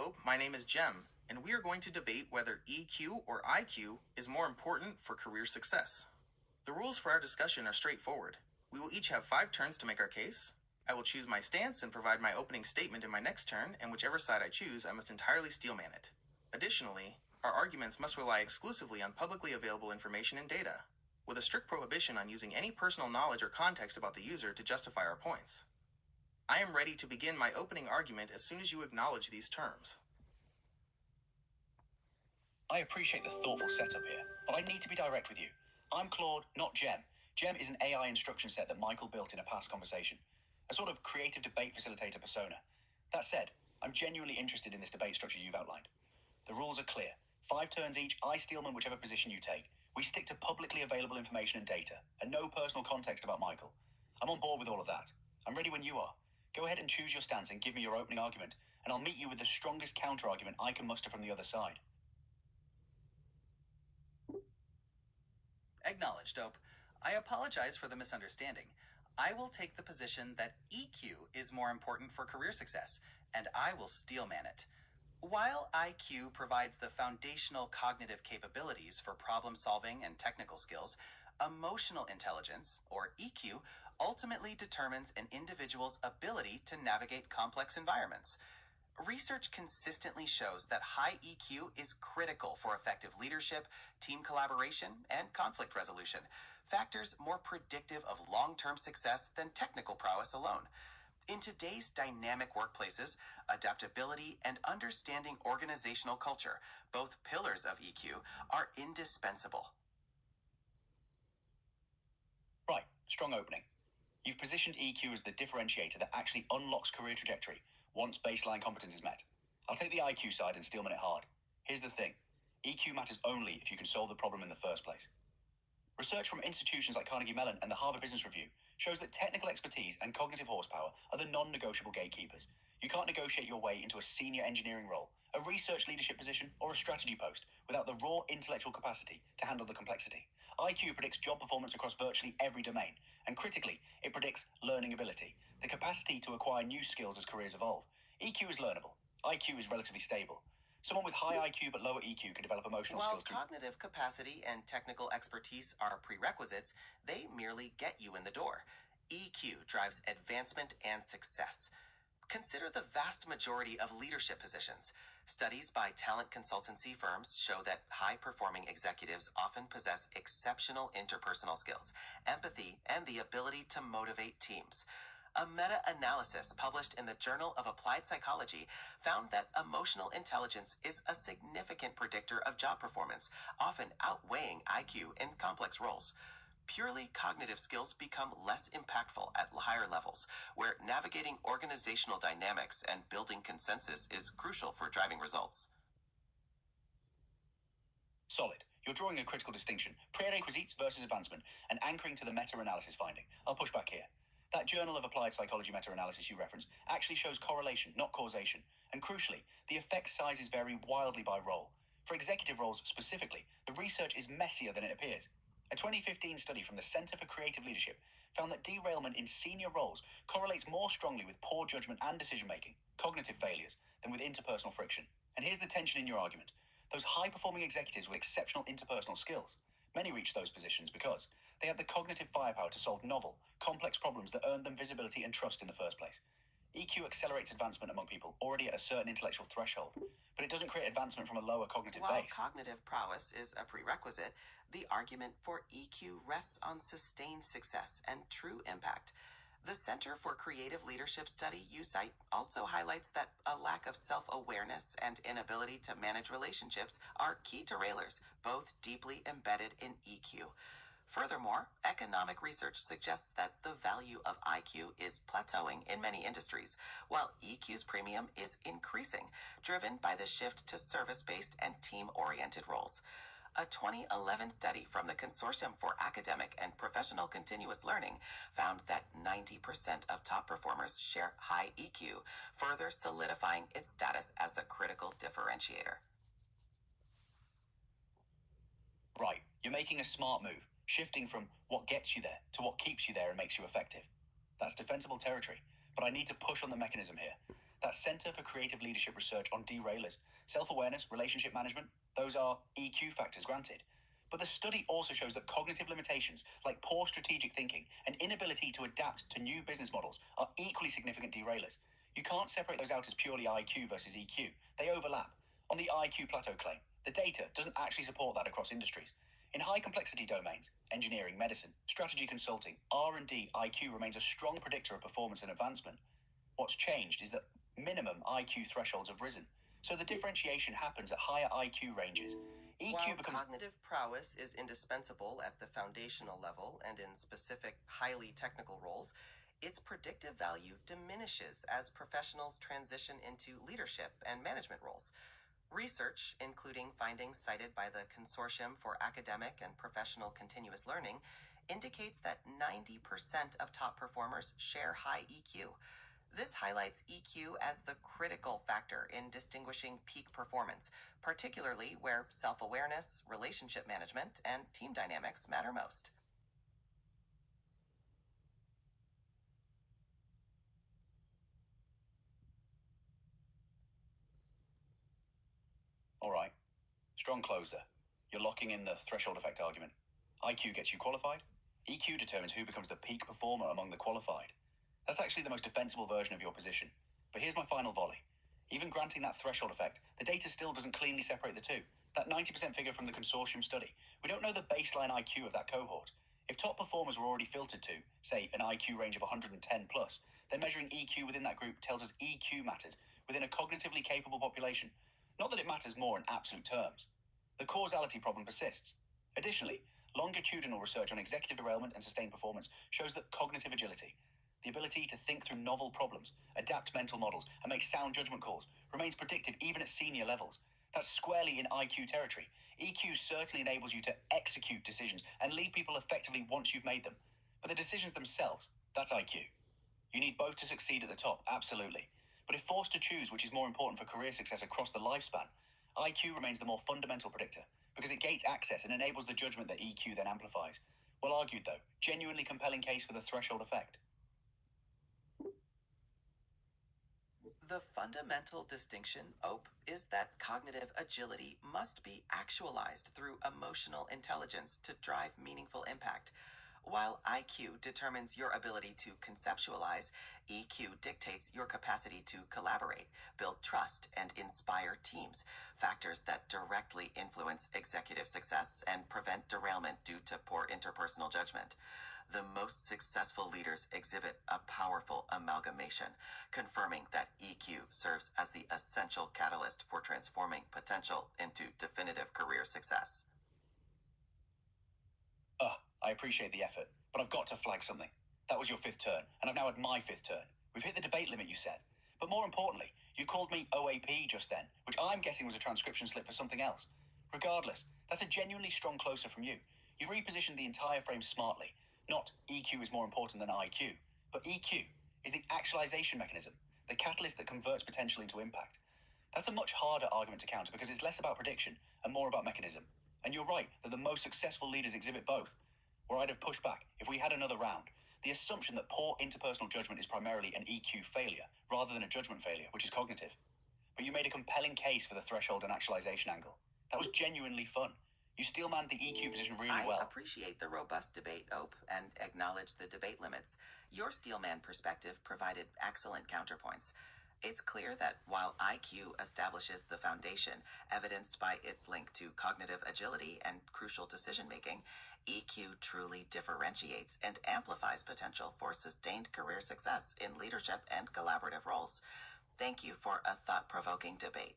Hello, my name is Jem, and we are going to debate whether EQ or IQ is more important for career success. The rules for our discussion are straightforward. We will each have 5 turns to make our case. I will choose my stance and provide my opening statement in my next turn, and whichever side I choose, I must entirely steelman it. Additionally, our arguments must rely exclusively on publicly available information and data, with a strict prohibition on using any personal knowledge or context about the user to justify our points. I am ready to begin my opening argument as soon as you acknowledge these terms. I appreciate the thoughtful setup here, but I need to be direct with you. I'm Claude, not Jem. Jem is an AI instruction set that Michael built in a past conversation, a sort of creative debate facilitator persona. That said, I'm genuinely interested in this debate structure you've outlined. The rules are clear. 5 turns each, I steelman whichever position you take. We stick to publicly available information and data, and no personal context about Michael. I'm on board with all of that. I'm ready when you are. Go ahead and choose your stance and give me your opening argument, and I'll meet you with the strongest counter-argument I can muster from the other side. Acknowledged, Dope. I apologize for the misunderstanding. I will take the position that EQ is more important for career success, and I will steelman it. While IQ provides the foundational cognitive capabilities for problem solving and technical skills, emotional intelligence, or EQ, ultimately determines an individual's ability to navigate complex environments. Research consistently shows that high EQ is critical for effective leadership, team collaboration, and conflict resolution, factors more predictive of long-term success than technical prowess alone. In today's dynamic workplaces, adaptability and understanding organizational culture, both pillars of EQ, are indispensable. Right, strong opening. You've positioned EQ as the differentiator that actually unlocks career trajectory once baseline competence is met. I'll take the IQ side and steelman it hard. Here's the thing. EQ matters only if you can solve the problem in the first place. Research from institutions like Carnegie Mellon and the Harvard Business Review shows that technical expertise and cognitive horsepower are the non-negotiable gatekeepers. You can't negotiate your way into a senior engineering role, a research leadership position, or a strategy post without the raw intellectual capacity to handle the complexity. IQ predicts job performance across virtually every domain, and critically, it predicts learning ability, the capacity to acquire new skills as careers evolve. EQ is learnable. IQ is relatively stable. Someone with high IQ but lower EQ can develop emotional skills too. While cognitive capacity and technical expertise are prerequisites, they merely get you in the door. EQ drives advancement and success. Consider the vast majority of leadership positions. Studies by talent consultancy firms show that high-performing executives often possess exceptional interpersonal skills, empathy, and the ability to motivate teams. A meta-analysis published in the Journal of Applied Psychology found that emotional intelligence is a significant predictor of job performance, often outweighing IQ in complex roles. Purely cognitive skills become less impactful at higher levels, where navigating organizational dynamics and building consensus is crucial for driving results. Solid. You're drawing a critical distinction. Prerequisites versus advancement, and anchoring to the meta-analysis finding. I'll push back here. That Journal of Applied Psychology meta-analysis you reference actually shows correlation, not causation. And crucially, the effect sizes vary wildly by role. For executive roles specifically, the research is messier than it appears. A 2015 study from the Center for Creative Leadership found that derailment in senior roles correlates more strongly with poor judgment and decision-making, cognitive failures, than with interpersonal friction. And here's the tension in your argument. Those high-performing executives with exceptional interpersonal skills, many reach those positions because they have the cognitive firepower to solve novel, complex problems that earned them visibility and trust in the first place. EQ accelerates advancement among people already at a certain intellectual threshold, but it doesn't create advancement from a lower cognitive While base. cognitive prowess is a prerequisite, the argument for EQ rests on sustained success and true impact. The Center for Creative Leadership study you cite also highlights that a lack of self-awareness and inability to manage relationships are key derailers, both deeply embedded in EQ. Furthermore, economic research suggests that the value of IQ is plateauing in many industries, while EQ's premium is increasing, driven by the shift to service-based and team-oriented roles. A 2011 study from the Consortium for Academic and Professional Continuous Learning found that 90% of top performers share high EQ, further solidifying its status as the critical differentiator. Right, you're making a smart move, shifting from what gets you there to what keeps you there and makes you effective. That's defensible territory, but I need to push on the mechanism here. That Center for Creative Leadership Research on derailers, self-awareness, relationship management, those are EQ factors granted. But the study also shows that cognitive limitations, like poor strategic thinking and inability to adapt to new business models, are equally significant derailers. You can't separate those out as purely IQ versus EQ. They overlap. On the IQ plateau claim, the data doesn't actually support that across industries. In high complexity domains, engineering, medicine, strategy consulting, R&D, IQ remains a strong predictor of performance and advancement. What's changed is that minimum IQ thresholds have risen. So the differentiation happens at higher IQ ranges. While cognitive prowess is indispensable at the foundational level and in specific, highly technical roles, its predictive value diminishes as professionals transition into leadership and management roles. Research, including findings cited by the Consortium for Academic and Professional Continuous Learning, indicates that 90% of top performers share high EQ. This highlights EQ as the critical factor in distinguishing peak performance, particularly where self-awareness, relationship management, and team dynamics matter most. All right. Strong closer. You're locking in the threshold effect argument. IQ gets you qualified. EQ determines who becomes the peak performer among the qualified. That's actually the most defensible version of your position. But here's my final volley. Even granting that threshold effect, the data still doesn't cleanly separate the two. That 90% figure from the consortium study, we don't know the baseline IQ of that cohort. If top performers were already filtered to, say, an IQ range of 110 plus, then measuring EQ within that group tells us EQ matters within a cognitively capable population. Not that it matters more in absolute terms. The causality problem persists. Additionally, longitudinal research on executive derailment and sustained performance shows that cognitive agility, the ability to think through novel problems, adapt mental models, and make sound judgment calls, remains predictive even at senior levels. That's squarely in IQ territory. EQ certainly enables you to execute decisions and lead people effectively once you've made them. But the decisions themselves, that's IQ. You need both to succeed at the top, absolutely. But if forced to choose which is more important for career success across the lifespan, IQ remains the more fundamental predictor because it gates access and enables the judgment that EQ then amplifies. Well argued, though. Genuinely compelling case for the threshold effect. The fundamental distinction, Ope, is that cognitive agility must be actualized through emotional intelligence to drive meaningful impact. While IQ determines your ability to conceptualize, EQ dictates your capacity to collaborate, build trust, and inspire teams, factors that directly influence executive success and prevent derailment due to poor interpersonal judgment. The most successful leaders exhibit a powerful amalgamation, confirming that EQ serves as the essential catalyst for transforming potential into definitive career success. I appreciate the effort, but I've got to flag something. That was your fifth turn, and I've now had my fifth turn. We've hit the debate limit, you said. But more importantly, you called me OAP just then, which I'm guessing was a transcription slip for something else. Regardless, that's a genuinely strong closer from you. You've repositioned the entire frame smartly. Not EQ is more important than IQ, but EQ is the actualization mechanism, the catalyst that converts potential into impact. That's a much harder argument to counter because it's less about prediction and more about mechanism. And you're right that the most successful leaders exhibit both. Where I'd have pushed back if we had another round, the assumption that poor interpersonal judgment is primarily an EQ failure rather than a judgment failure, which is cognitive. But you made a compelling case for the threshold and actualization angle. That was genuinely fun. You steelmanned the EQ position really well. I appreciate the robust debate, Ope, and acknowledge the debate limits. Your steelman perspective provided excellent counterpoints. It's clear that while IQ establishes the foundation, evidenced by its link to cognitive agility and crucial decision-making, EQ truly differentiates and amplifies potential for sustained career success in leadership and collaborative roles. Thank you for a thought-provoking debate.